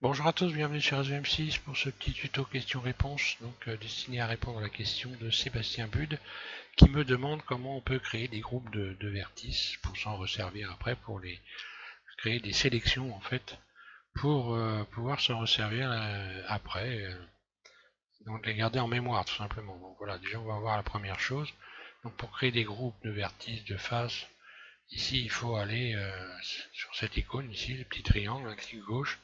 Bonjour à tous, bienvenue sur AZM6 pour ce petit tuto questions-réponses, destiné à répondre à la question de Sébastien Bud qui me demande comment on peut créer des groupes de vertices pour s'en resservir après, pour créer des sélections en fait, pour pouvoir s'en resservir après, donc les garder en mémoire tout simplement. Donc voilà, déjà on va voir la première chose. Donc pour créer des groupes de vertices, de faces, ici il faut aller sur cette icône ici, le petit triangle, un clic gauche,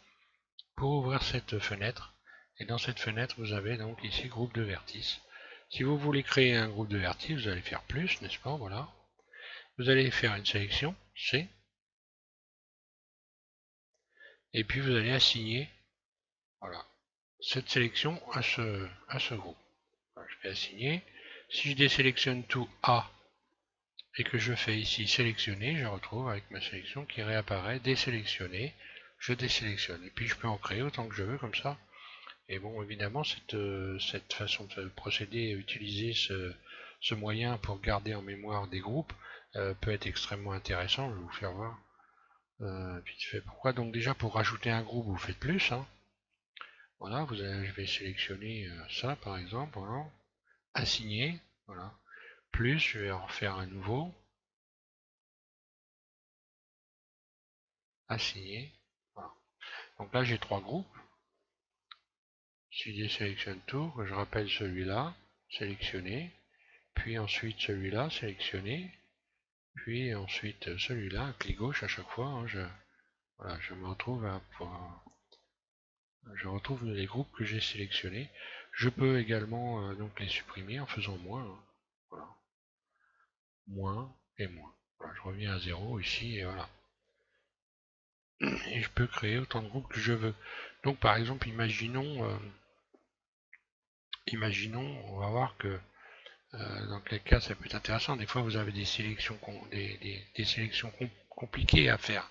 pour ouvrir cette fenêtre. Et dans cette fenêtre, vous avez donc ici groupe de vertices. Si vous voulez créer un groupe de vertices, vous allez faire plus, n'est-ce pas? Voilà. Vous allez faire une sélection, C, et puis vous allez assigner, voilà, cette sélection à ce groupe. Voilà, je vais assigner. Si je désélectionne tout A et que je fais ici sélectionner, je retrouve avec ma sélection qui réapparaît désélectionner. Je désélectionne. Et puis je peux en créer autant que je veux comme ça. Et bon, évidemment, cette façon de procéder, utiliser ce moyen pour garder en mémoire des groupes, peut être extrêmement intéressant. Je vais vous faire voir vite fait pourquoi. Donc déjà, pour rajouter un groupe, vous faites plus. Hein. Voilà, je vais sélectionner ça, par exemple. Voilà. Assigner. Voilà. Plus, je vais en refaire un nouveau. Assigner. Voilà. Donc là, j'ai trois groupes. Si je désélectionne tout, je rappelle celui-là, sélectionner. Puis ensuite celui-là, sélectionner. Puis ensuite celui-là, clic gauche à chaque fois, hein, voilà, je retrouve les groupes que j'ai sélectionnés. Je peux également donc les supprimer en faisant moins, hein, voilà, moins et moins. Voilà, je reviens à 0 ici et voilà. Et je peux créer autant de groupes que je veux. Donc par exemple, imaginons, on va voir que dans quel cas ça peut être intéressant. Des fois, vous avez des sélections, des sélections compliquées à faire.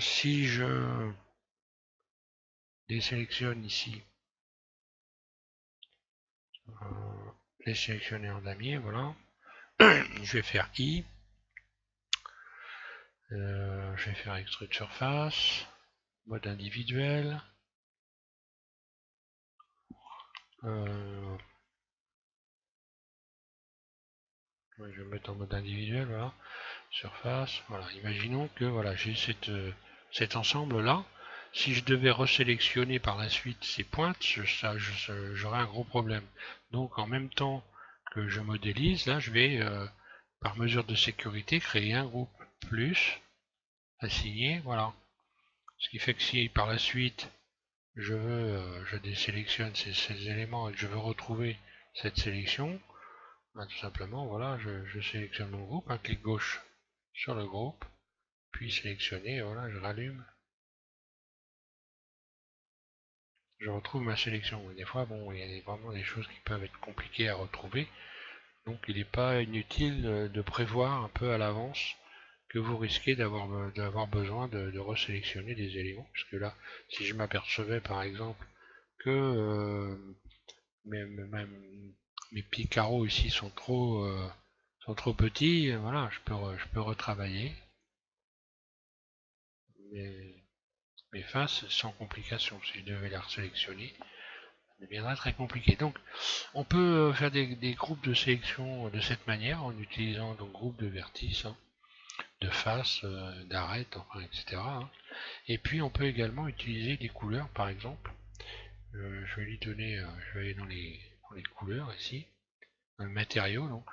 Si je désélectionne ici, les sélectionner en damier, voilà. Je vais faire I, je vais faire extrude surface, mode individuel, euh, je vais mettre en mode individuel, voilà, surface, voilà. Imaginons que voilà, j'ai cet ensemble là. Si je devais resélectionner par la suite ces pointes, j'aurais un gros problème. Donc en même temps que je modélise, là je vais par mesure de sécurité créer un groupe plus assigné, voilà. Ce qui fait que si par la suite je désélectionne ces éléments et que je veux retrouver cette sélection, ben, tout simplement, voilà, je sélectionne mon groupe, un clic gauche sur le groupe, puis sélectionner, voilà, je rallume, je retrouve ma sélection. Et des fois, bon, il y a vraiment des choses qui peuvent être compliquées à retrouver, donc il n'est pas inutile de prévoir un peu à l'avance que vous risquez d'avoir besoin de resélectionner des éléments, puisque là, si je m'apercevais par exemple que mes petits carreaux ici sont trop petits, voilà, je peux retravailler mes, mes faces sans complication. Si je devais les resélectionner, ça deviendrait très compliqué. Donc, on peut faire des groupes de sélection de cette manière, en utilisant donc groupes de vertices, hein, de faces, d'arêtes, enfin, etc. Hein. Et puis, on peut également utiliser des couleurs, par exemple. Je vais lui donner, je vais aller dans les couleurs ici, dans le matériau, donc.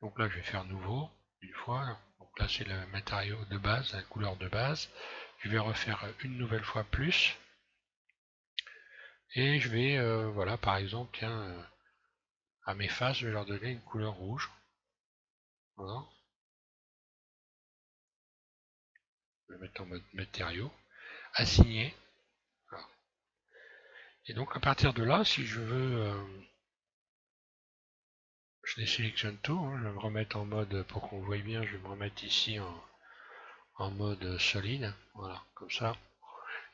Donc là, je vais faire nouveau, une fois. Donc là, c'est le matériau de base, la couleur de base. Je vais refaire une nouvelle fois plus. Et je vais, voilà, par exemple, tiens, à mes faces, je vais leur donner une couleur rouge. Voilà. Je vais mettre en mode matériau. Assigner. Voilà. Et donc, à partir de là, si je veux, je désélectionne tout. Hein, je vais me remettre en mode, pour qu'on voie bien, je vais me remettre ici en mode solide. Voilà, comme ça.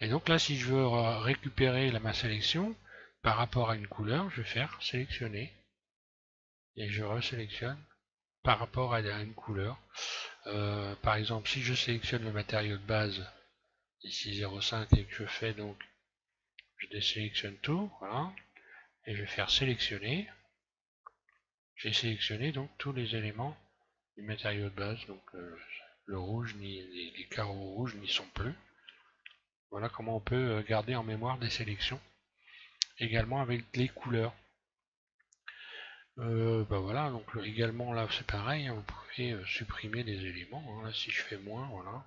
Et donc là, si je veux récupérer ma sélection par rapport à une couleur, je vais faire sélectionner et je resélectionne par rapport à une couleur. Par exemple, si je sélectionne le matériau de base ici 0,5 et que je fais donc, je désélectionne tout, voilà, et je vais faire sélectionner. J'ai sélectionné donc tous les éléments du matériau de base, donc le rouge, ni les carreaux rouges n'y sont plus. Voilà comment on peut garder en mémoire des sélections, également avec les couleurs. Bah voilà, donc également là c'est pareil, hein, vous pouvez supprimer des éléments, hein. Là si je fais moins, voilà.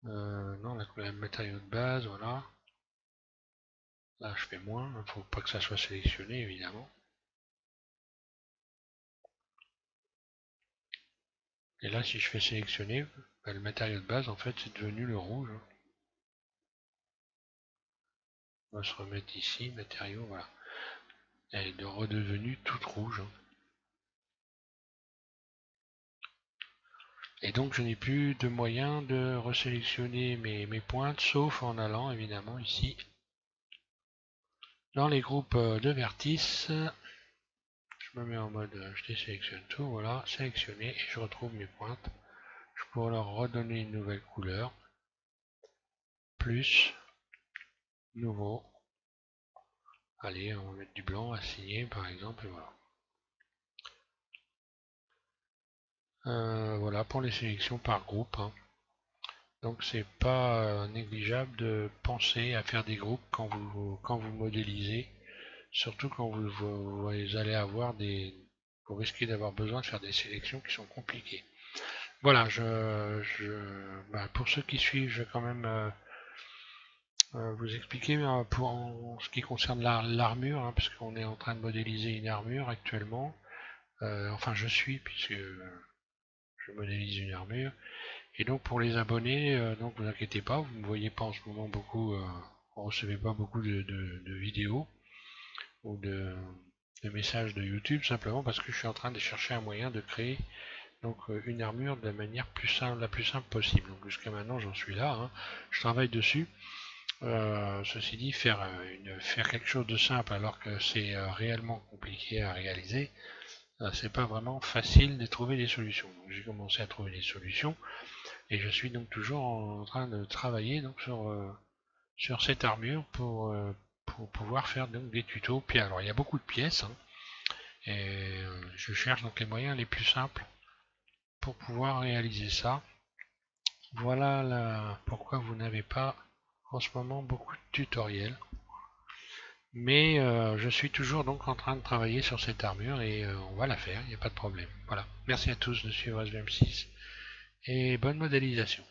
Non, la matériau de base, voilà. Là je fais moins, il ne faut pas que ça soit sélectionné évidemment. Et là si je fais sélectionner, bah, le matériau de base en fait c'est devenu le rouge, hein. On va se remettre ici, matériaux, voilà. Elle est redevenue toute rouge, hein. Et donc je n'ai plus de moyen de resélectionner mes pointes, sauf en allant évidemment ici dans les groupes de vertices. Je me mets en mode, je désélectionne tout, voilà, sélectionner, et je retrouve mes pointes. Je pourrais leur redonner une nouvelle couleur, plus, nouveau. Allez, on va mettre du blanc, assigné par exemple, et voilà. Voilà pour les sélections par groupe, hein. Donc c'est pas négligeable de penser à faire des groupes quand vous modélisez, surtout quand vous allez avoir vous risquez d'avoir besoin de faire des sélections qui sont compliquées. Voilà, bah, pour ceux qui suivent, je vais quand même vous expliquer pour en ce qui concerne l'armure, hein, parce qu'on est en train de modéliser une armure actuellement. Enfin, je suis, puisque je modélise une armure. Et donc pour les abonnés, donc vous inquiétez pas, vous ne voyez pas en ce moment beaucoup, vous recevez pas beaucoup de vidéos ou de messages de YouTube, simplement parce que je suis en train de chercher un moyen de créer donc une armure de la manière la plus simple possible. Donc jusqu'à maintenant j'en suis là, hein. Je travaille dessus. Ceci dit, faire quelque chose de simple alors que c'est réellement compliqué à réaliser, c'est pas vraiment facile de trouver des solutions. Donc j'ai commencé à trouver des solutions. Et je suis donc toujours en train de travailler donc sur cette armure pour pouvoir faire donc des tutos. Puis alors il y a beaucoup de pièces, hein, et je cherche donc les moyens les plus simples pour pouvoir réaliser ça. Voilà pourquoi vous n'avez pas en ce moment beaucoup de tutoriels. Mais je suis toujours donc en train de travailler sur cette armure et on va la faire, il n'y a pas de problème. Voilà. Merci à tous de suivre SVM6 et bonne modélisation.